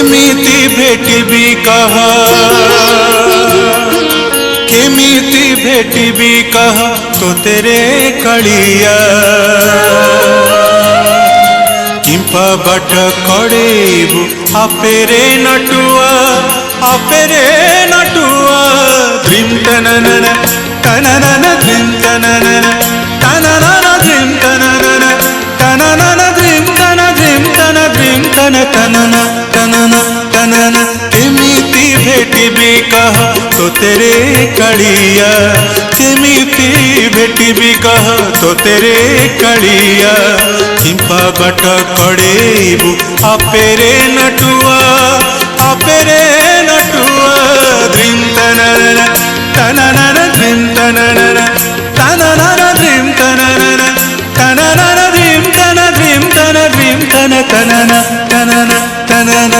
केमिति भेटिबी कह केमिति भेटिबी कह तो तेरे कलिया किंपा बाट कड़ेबू आपेरे नटुआ ध्रिम तननन तननन ध्रिम तननन तननन ध्रिम तननन तननन ध्रिम तन ध्रिम तन ध्रिम तन तनन तनन तनन केमिति भेटिबी कह तो तेरे कलिया केमिति भेटिबी कह तो तेरे कलिया किंपा बाट कड़ेबू आपेरे नटुआ ध्रिम तननन तननन ध्रिम तननन तननन ध्रिम तननन तननन ध्रिम तन ध्रिम तन ध्रिम तन तनन तनन तनन